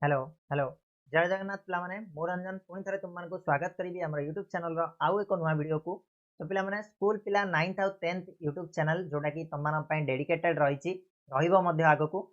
Hello hello जय जगन्नाथ पिलामाने मो रंजन पुणी थे तुम मानक स्वागत करी आम यूट्यूब चैनल आउ एक नुआ वीडियो को तो पिलामाने स्कूल पिला 9th आउ 10th यूट्यूब चैनल जोटा कि तुम मान डेडिकेटेड रही आग को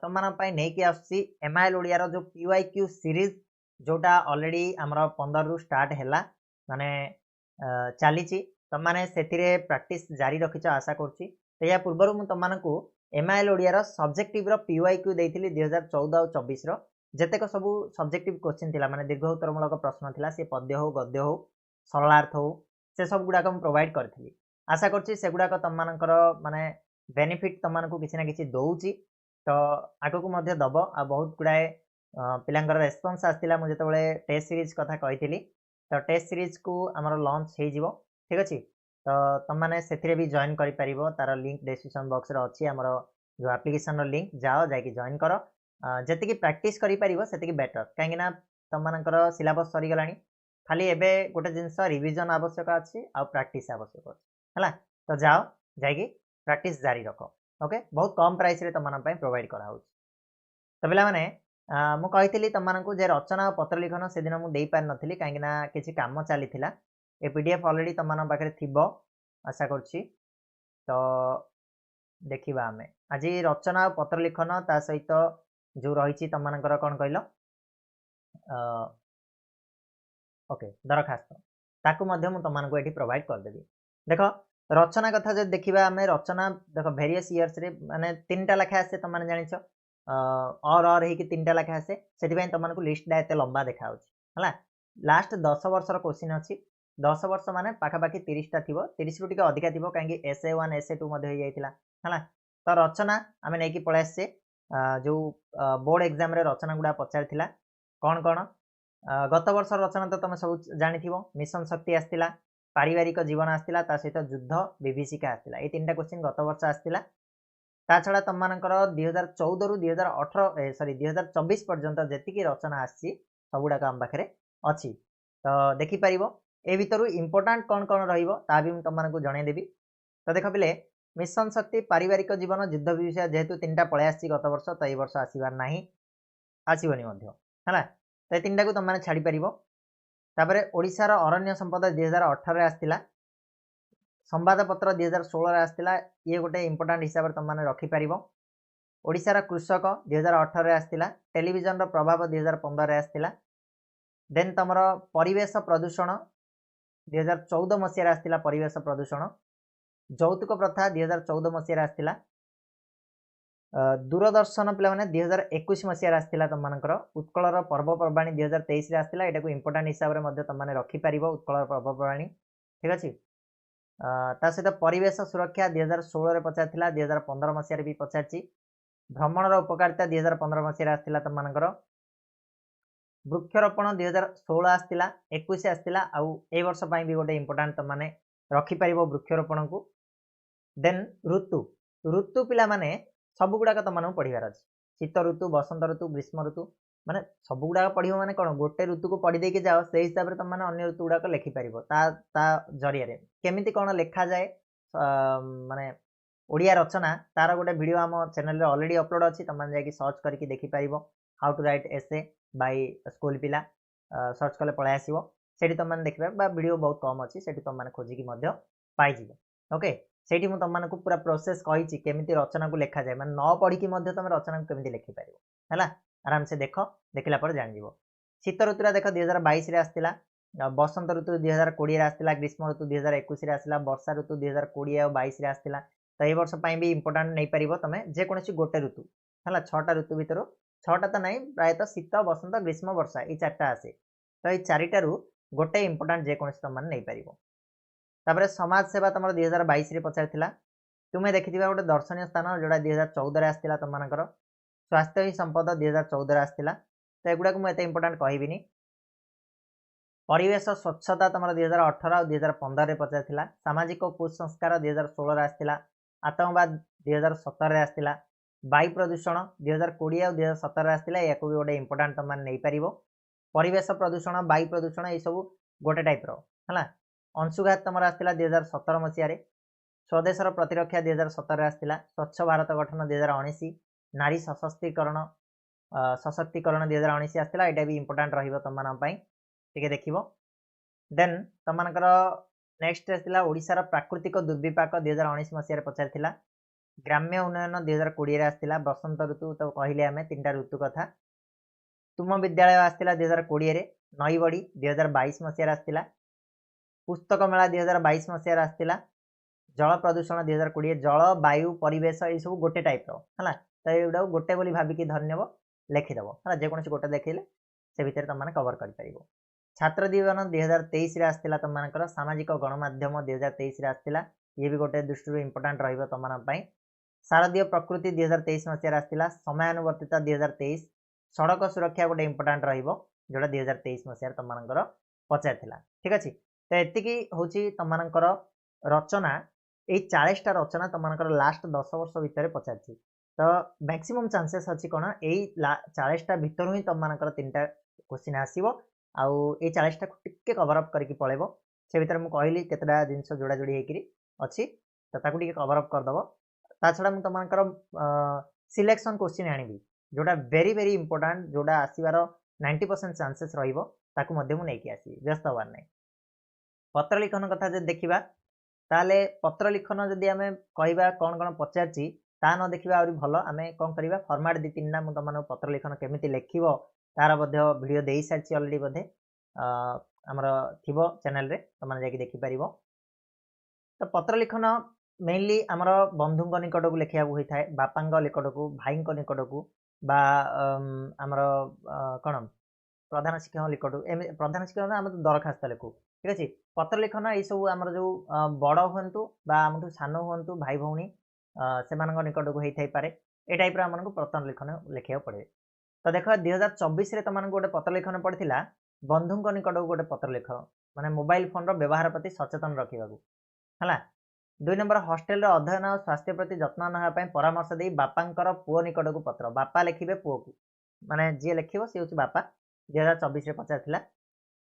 तुम मान नहीं आसी एमआईएल ओडिया जो पीवाईक्यू सीरीज जोटा ऑलरेडी आमर 15 रु स्टार्ट है माने चली तुम मैंने से प्रैक्टिस जारी रखीच आशा करुँच पूर्व मुझे तुमको एमआईएल ओडिया सब्जेक्टिव पीवाईक्यू देती 2014 और 24 जेतेक सब सब्जेक्टिव क्वेश्चन थिला माने दीर्घ उत्तरमूलक प्रश्न थिला से पद्य हो गद्य हो सरलार्थ हो से सब गुड़ाक प्रोवाइड करी आशा करुँच से गुड़ाक तुम मानकर माने बेनिफिट तुम मानक किसी ना कि दौची तो आगक दब आ बहुत गुड़ाए पिलांकर रेस्पॉन्स आसला मुझे जो टेस्ट सीरीज कथा कही तो टेस्ट सीरीज को आमर लॉन्च हो ठीक अच्छे तो तुम मैंने से भी जॉइन कर तार लिंक डिस्क्रिप्शन बॉक्स रे अच्छी आमर जो एप्लिकेशन लिंक जाओ जाकि जॉइन कर जी प्रैक्टिस कर बेटर कहीं तुम मानकर सिलेबस सरीगला खाली एवं गोटे जिनस रिविजन आवश्यक अच्छी आ प्रैक्टिस आवश्यक अच्छे तो जाओ जाकि प्रैक्टिस जारी रख ओके बहुत कम प्राइस रे तुम प्रोवाइड कराऊँ तो पे मुझे तुम मानक जे रचना और पत्र लिखन से दिन मुझे पार नी कहीं किसी कम चली ए पीडीएफ ऑलरेडी तुम पाखे थी आशा करुँच तो देखा आम आज रचना और पत्र लिखन ता सहित जो रही तुम मानकर कौन कहल ओके दरखास्त ताकू तुमको ये प्रोवाइड करदेवी देख रचना कथा जो देखा आम रचना देख भेरियस इयर्स रे माने 3टा लेखा आसे तुम मैंने जान और हो 3टा लेखा आसे से तुमको लिस्टा एत लंबा देखा है लास्ट 10 वर्षर क्वेश्चन अच्छी 10 वर्ष माने पाखापाखि 30टा थी 30 रु अधिका थी कहीं SA1 SA2 है तो रचना आम नहीं पलैसे जो बोर्ड एग्जाम रे रचना गुड़ा पचार कौन कौन गत वर्ष रचना तो तुम सब जानी मिशन शक्ति आसला पारिवारिक जीवन आसला सहित युद्ध विभीषिका आसला ये 3टा क्वेश्चन गत वर्ष आसला ता छड़ा तुम मानकर 2014 रु 2018 सॉरी 2024 पर्यंत जी रचना आसी सबुड़ाक आम पाखे अच्छी तो देखिपर ए भितर इंपोर्टाट कौन कौन रा भी तुमको जनईदेवी तो देख पिले मिशन शक्ति पारिवारिक जीवन युद्ध विभीषिका जेहेतु 3टा पलि आसी गत वर्ष तो ये वर्ष आसबार ना आसबनी है तो 3टा को तुम मैंने छाड़ी पार ओडिशार अरण्य संपद 2018 आसला संवादपत्र 2016 आसला ये गोटे इंपोर्टाट हिसाब से तुम मैंने रखिपार ओडिशार कृषक 2018 आसला टेलीविजन प्रभाव 2015 आसला देन तुम परिवेश प्रदूषण 2014 मसीह आसला परिवेश प्रदूषण जौतुक प्रथा 2014 मसीह आसला दूरदर्शन पे 2021 मसीह आसला तुम मानकर उत्कलर पर्वपर्वाणी 2023 आसला यहाँ इंपोर्टाट हिसाब से तुम मैंने रखिपार उत्कलर पर्वपर्वाणी ठीक अच्छे सहित परिवेश सुरक्षा 2016 पचार 2015 मसीह भी पचार भ्रमणर उपकारिता 2015 मसीह आसला तुम मानकर वृक्षरोपण 2016 आसला 21 आसला आउ ए वर्ष भी गोटे इंपोर्टाट तुम मैंने रखिपार वृक्षरोपण को देन ऋतु ऋतु पिला माने सब गुड़ाक तुम पढ़ार अच्छे शीत ऋतु बसंत ऋतु ग्रीष्म ऋतु माने सब गुड़ाक पढ़ माने कौन गोटे ऋतु को पढ़ी देके जाओ से हिसाब से तुम अन्य ऋतु गुड़ाक लिखिपार जरिए केमी कौन लिखा जाए माने ओडिया रचना तार गोटे वीडियो आम चैनल रे ऑलरेडी अपलोड अच्छी तुम जाकि सर्च करके देखिपार हाउ टू राइट एसे बाय स्कूल पिला सर्च कले पलि आसो से तुम मैंने देखिए वीडियो बहुत कम अच्छी से तुम मैंने खोजिकी पाइज ओके से तुमको पूरा प्रोसेस कही केमी रचना को लिखा जाए मैंने न पढ़ी तुम रचना को केमी लिखिपार है आराम से देख देखला जान शीत ऋतुरा देख 2022 आसला बसंत ऋतु 2020 आसला ग्रीष्म ऋतु 2021 आसला वर्षा ऋतु 2020 और 22 आसला तो ये वर्ष भी इंपोर्टाट नहीं पार तुम जेकोसी गोटे ऋतु है 6टा ऋतु भितर 6टा तो नहीं प्रायतः शीत बसंत ग्रीष्म वर्षा ये 4टा आसे तो ये 4टारू गोटे इंपोर्टाट जेकोसी तुम नहीं पार तापर समाज सेवा तुम 2022 पचार तुम्हें देखि गोटे दर्शनीय स्थान जोड़ा 2014 आसला तुम मानकर स्वास्थ्य ही संपद 2014 आसला तो एगुड़ा मुझे इंपोर्टाट कहबी परिवेश स्वच्छता तुम 2018 और 2015 पचार सामाजिक कुसंस्कार 2016 आसला आतंकवाद 2017 आसला वायु प्रदूषण 2020 और 2017 आसला या भी गोटे इंपोर्टाट तुम नहीं पार परिवेश प्रदूषण वायु प्रदूषण ये सब गोटे टाइप है अंशुघात तुम आसला 2017 मसीह स्वदेशर प्रतिरक्षा 2017 आसला स्वच्छ भारत गठन 2019 नारी सशक्तिकरण सशक्तिकरण 2019 आसला एटा भी इंपोर्टेंट रहिबो तुम मान पई ठीक देखिबो देन तुम मानकर नेक्स्ट आसला ओडिसा रो प्राकृतिक दुर्विपाक 2019 मसिया रे पचारथिला ग्राम्य उन्नयन 2020 रे आसला बसंत ऋतु तो कहले आमे तीनटा ऋतु कथा तुम विद्यालय आसला 2020 रे नई बड़ी 2022 मसिया रे आसला पुस्तक मेला 2022 मसिया रे आसला जल प्रदूषण 2020 जल वायु परिवेश ये सब गोटे टाइप रो हला तो एडा गोटे बोली भाबिकी धन्यव लिखिदेव है जेकोसी गोटे देखिले से भितर तुम कवर कर पारिबो छात्र जीवन 2023 रे आसला तुम मानकर सामाजिक गणमाध्यम 2023 रे आसला ये भी गोटे दृष्टि इंपोर्टेंट रहिबो तुम मान पई शारदीय प्रकृति 2023 मसिया आसला समयानुवर्तित 2023 सड़क सुरक्षा गोटे इंपोर्टेंट रहिबो जोड़ा 2023 मसिया तुम मानकर पचारथिला ठीक अछि तो एतिकी होची तुम मानकर रचना ये 40टा रचना तुम मानकर लास्ट 10 वर्ष भितर पचारछि तो मैक्सिमम चांसेस अछि कोन एई 40टा भितर ही तुम मानकर तीनटा क्वेश्चन आसीबो आउ ए 40टा को टिके कवर अप करके पळेबो से भितर मु कहली केतडा जिंस जोड़ा जोड़ी हेकरी अछि तो ताकू टिके कवर अप कर दबो ता छडा मु तुम मानकर सिलेक्शन क्वेश्चन आनिबी जोड़ा वेरी वेरी इंपोर्टेंट जोड़ा आसीबार 90% चांसेस रहिबो ताकू मध्य मु नेकी आसी व्यस्त होवार नै पत्र लिखन कथा जे देखिबा ताले पत्र लिखन जदि आमे कहिबा कोन कोन पचारछि ता न देखिबा आउरी भलो आमे कोन करिबा फॉर्मेट दी तीन ना मु तमन पत्र लिखन केमिति लेखिबो तार मध्ये वीडियो देई सारछि ऑलरेडी मध्ये हमर थिबो चैनल रे तमन जाकी देखि परिबो तो पत्र लिखन मेनली हमर बंधुଙ୍କ निकटକୁ लेखियाबु होई थाए बापाଙ୍କ निकटକୁ भाईଙ୍କ निकटକୁ बा हमर कोन प्रधान शिक्षक निकटକୁ प्रधान शिक्षक हम दरखास्त लेखु ठीक अछि पत्र लिखन ए सब हमर जो बड़ होंतु बा हमठु सान होंतु भाई भौणी से मानक निकटକୁ हेई थाई पारे ए टाइप रा हमन को पत्र लिखन लेखिया पड़े तो देख 2024 रे तमन गोटे पत्र लिखन पड़थिला बंधुଙ୍କ निकटକୁ गोटे पत्र लिख माने मोबाइल फोन रो व्यवहार प्रति सचेतन रखिबाकू हला 2 नंबर हॉस्टल रो अध्ययन और स्वास्थ्य प्रति जत्न नहा पय परामर्श देई बापांकर पुओ निकटକୁ पत्र बापा लेखिबे पुओ को माने जे लेखिबो से होची बापा 2024 रे पचारथिला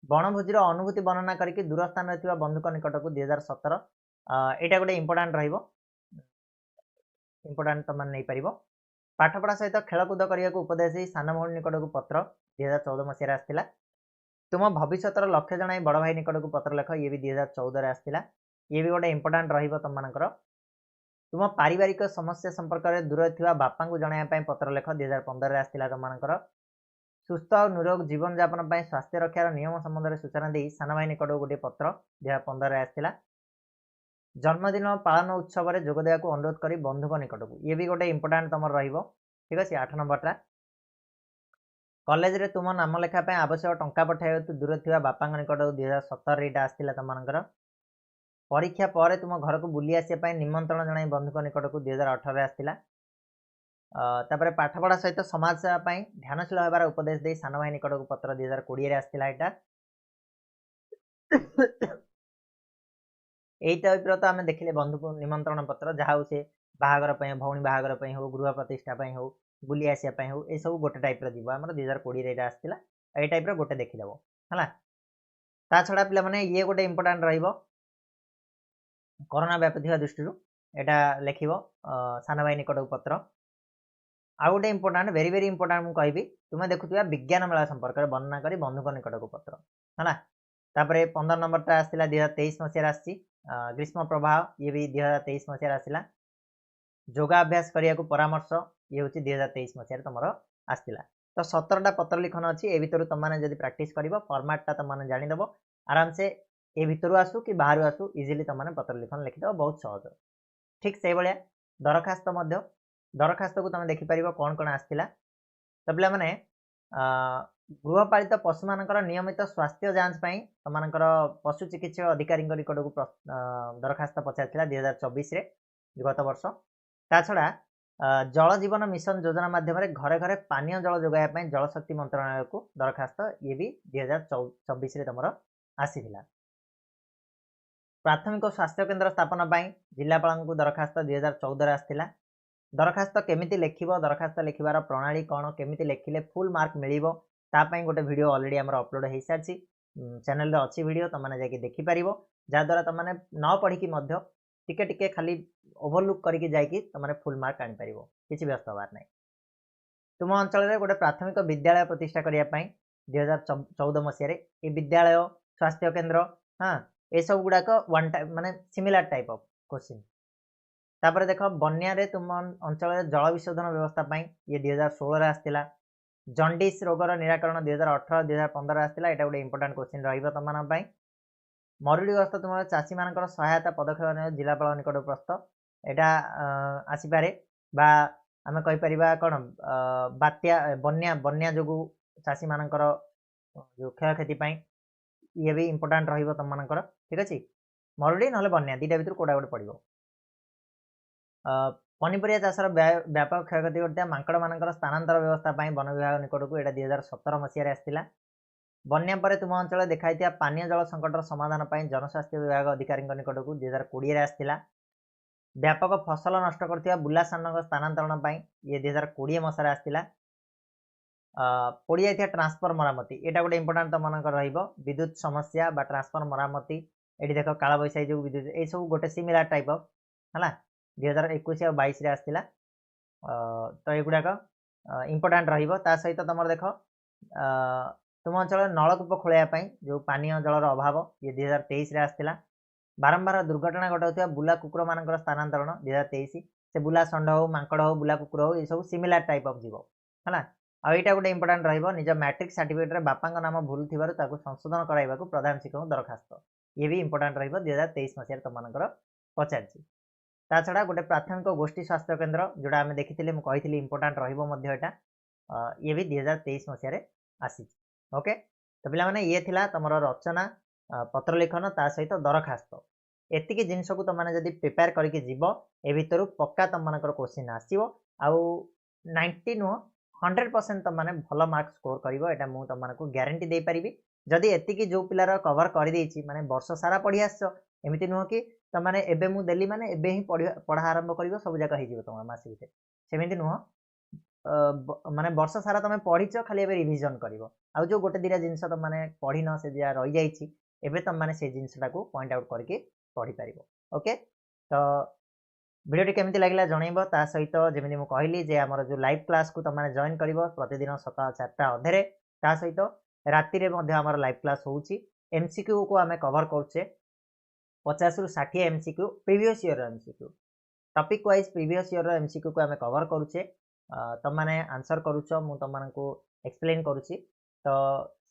बनभोजी अनुभूति वर्णना करके दूर स्थान रे बंधुक निकट को 2017 एटा गोटे इंपोर्टेंट रहिबो इंपोर्टेंट तुम नहीं पारिबो पाठपढ़ा सहित खेलकूद करने को उपदेश सान भौणी निकट को पत्र 2014 मसीह आसला तुम भविष्य लक्ष्य जन बड़ भाई निकट को पत्र लेख ये भी 2014 आसला ये भी गोटे इंपोर्टेंट रहिबो तुम मानकर तुम पारिवारिक समस्या संपर्क में दूर थी बापा को जनाया पत्र लेख 2015 आसला तुम मानकर सुस्थ और निरोग जीवन यापन स्वास्थ्य रक्षार नियम संबंध में सूचना दी सान भाई निकट गोटे पत्र 2015 आसला जन्मदिन पालन उत्सव में जोगदेवा को अनुरोध करी बंधुक निकट को ये भी गोटे इंपोर्टेंट तुम रहिबो ठीक अच्छे 8 नंबरटा कॉलेज रे तुम नाम लेखा आवश्यक टंका पठाइबा तो दूर थी बापा निकट 2017 एटा आसला तुम मानकर परीक्षा पर तुम घर को बुली आसिया निमंत्रण जनाई बंधुक निकट को 2018 आसला तापर पाठपढ़ा सहित समाज सेवा ध्यानशील होबार उपदेश दे सान भाई निकट को पत्र 2020 आसला एटा यही टाइप तो आम देखिले बंधु को निमंत्रण पत्र जहाँ से बाहागर भौणी बाहागर हो गृह प्रतिष्ठा हो बुली आसिया हो ये सब गोटे टाइप जीव आम 2020 आसला ये टाइप गोटे देखीदेव है ता छड़ा पिला माने ये गोटे इंपोर्टेंट रहिबो कोरोना व्यापी दृष्टि यहाँ लिख सान भाई निकट पत्र आउ गोटे इंपोर्टेंट वेरी वेरी इंपोर्टेंट मुझे कहबी तुम्हें देखुवा विज्ञान मेला संपर्क में वर्णना करी बंधुक निकट को पत्र है तापर 15 नंबरटा आसला 2023 मसीह आसी ग्रीष्म प्रभाव ये भी 2023 मसीह आसला योगाभ्यास करने को परामर्श ये हूँ 2023 मसीह तुम आसला तो 17टा पत्र लिखन अच्छी ए भर तुमने जब प्राक्ट कर फर्माटा तुमने जानीदेव आराम से ए भर आसू कि बाहर आसू इजिली तुमने पत्र लिखन लिखिदेव बहुत सहज ठीक से भाया दरखास्त दरखास्त को तुम देखिपर कौन कौन आसला तो पे मैंने गृहपालित पशु मानकर नियमित स्वास्थ्य जांच तुम पशु चिकित्सक अधिकारी निकट को दरखास्त पचार 2024 गत वर्ष ता छड़ा जल जीवन मिशन योजना माध्यम घरे घरे पानीय जल जोगाइबा जल शक्ति मंत्रालय को दरखास्त ये भी 2024 तुम आसीला प्राथमिक स्वास्थ्य केन्द्र स्थापन जिलापाल को दरखास्त 2014 आसला दरखास्त केमिति लेखिबो दरखास्त लेखिबार प्रणाली कौन केमिति लेखिले फुल मार्क मिलिबो तापाई गोटे वीडियो ऑलरेडी हमर अपलोड हो सारी चैनल रे अच्छी वीडियो तुमने जाके देखि परिबो जहाँद्वारा तुमने न पढ़ी टिके टिके खाली ओवरलुक करके जाकि तुमने फुल मार्क आनी परिबो किछि व्यस्त होबार नहीं। तुम अंचल गोटे प्राथमिक विद्यालय प्रतिष्ठा करने 2014 मसीह ये विद्यालय स्वास्थ्य केन्द्र हाँ ये सब गुड़ाक वन टाइप माने सिमिलर टाइप ऑफ क्वेश्चन। तापर देख बन्या तुम अंचल जल विशोधन व्यवस्था ये 2016 आसला। जंडिस रोगर निराकरण 2018 2015 आसला। यहाँ गोटे इंपोर्टाट क्वेश्चन रही मरुड़ीग्रस्त तुम चाषी मान सहायता पदक्षेप जिलापाल निकट प्रस्थ यहाँ आसीपे बा आम कहीपर कौन बात्या बन्या बन्या जो चाषी मान जो क्षयक्षति ये भी इंपोर्टाट रम ठीक अच्छे मरुड़ी ना बन्या दुटा भर कौटा गोटे पड़ो। पनीपरिया चाषर व्यापक क्षयक्षति करता मांकड़ मान स्थानांतर व्यवस्था वन विभाग निकट को यहाँ 2017 मसीह आसला। बन्या पर तुम अंचल देखाई पानीय जल संकटर समाधान जनस्वास्थ्य विभाग अधिकारी निकट को 2020 आसला। व्यापक फसल नष्ट कर बुला सान स्थानांतरण ये 2020 मसीह आसला। पड़ जाइए ट्रांसफर मरामती यहाँ गोटे इंपोर्टाट तुम विद्युत समस्या बा ट्रांसफर मरामती ये देख काल बैशाखी जो विद्युत ये सब गोटे सिमिलर टाइप ऑफ है 2021 और 22 आसला। तो युड़ाक इंपोर्टाट रहित तुम देख तुम अंचल नलकूप खोलने जो पानीय जलर अभाव ये 2023 आसला। बारंबार दुर्घटना घटाऊा बुला कुकुर मान स्थानांतरण 2023 से बुला षंड हो मांकड़ हो बुला कुकुर हो ये सब सिमिलर टाइप ऑफ जीव है। आईटा गोटे इंपोर्टाट निज मैट्रिक सर्टिफिकेट बापा नाम भूल थी संशोधन कराइबा प्रधान शिक्षक दरखास्त ये भी इंपोर्टाट 2023 मसीह तुम पचार। ता छड़ा गोटे प्राथमिक गोष्ठी स्वास्थ्य केन्द्र जोड़ा आम देखी कही इंपोर्टाट रहा ये भी 2023 मसीह आसी। ओके तो पे ये थिला तुम रचना पत्र लिखन ता सहित दरखास्त एतिकी जिनस को तुमने जब प्रिपेयर करके जीव ए भितर पक्का तुम क्वेश्चन आसो आउ 90 नुह 100% तुमने भल मार्क स्कोर कर मुझे तुमको ग्यारंटी दे पारि। जदि एतिकी जो पिलार कवर कर माने वर्ष सारा पढ़ी आस एमती नुह कि तुमने एबे मु देली माने एबे ही पढ़ा आरंभ कर सब जाक हो तुम मस भितर सेमती नुह माने वर्ष सारा तुम पढ़ीच खाली एबे रिविजन कर आउ जो गोटे दिटा जिनस तुमने पढ़ी न से जहाँ रही जाइए एबे तुमने से जिनसटा को पॉइंट आउट करके पढ़ी पार। ओके तो वीडियो केमती लगे जनइब ता सहित जमी मुझे कहली जे आमर जो लाइव क्लास को तुमने जॉइन कर प्रतिदिन सकाल 4टा अधे ता सहित राति में आमर लाइव क्लास होची एमसीक्यू को आम कवर करुचे 50 रु 60 MCQ previous year MCQ topic wise previous year MCQ को आम कवर करुचे तुमने आंसर करुच मु तुमको एक्सप्लेन करुच्ची। तो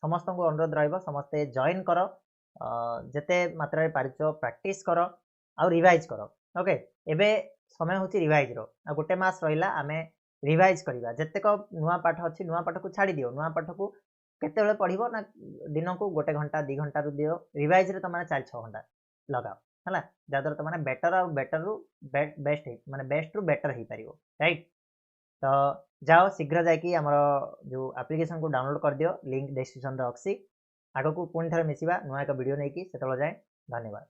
समस्त को अनुरोध रहिबो समस्ते जॉइन कर जेते मात्रा पारिच प्रैक्टिस कर आउ रिवाइज कर। ओके एबे समय होची रिवाइज रो आ गोटे मास रहिला आमे रिवाइज करबा जेतेक नुआ पाठ अछि नुआ पाठ को छाड़ी दियो नुआ पाठ को केते बेले पढ़िबो ना दिन को गोटे घंटा 2 घंटा रु दियो रिवाइज रे तमाने 4-6 घंटा लगाओ हला जादर तमाने बेटर और बेटर रु बेस्ट माने बेस्ट रु बेटर ही पारिबो राइट। तो जाओ शीघ्र जाकि हमर जो एप्लिकेशन को डाउनलोड कर दियो लिंक डिस्क्रिप्शन रे अछि आगो को पुणी थरे मिसिबा नुआ एक वीडियो नै कि सेतलो जाय धन्यवाद।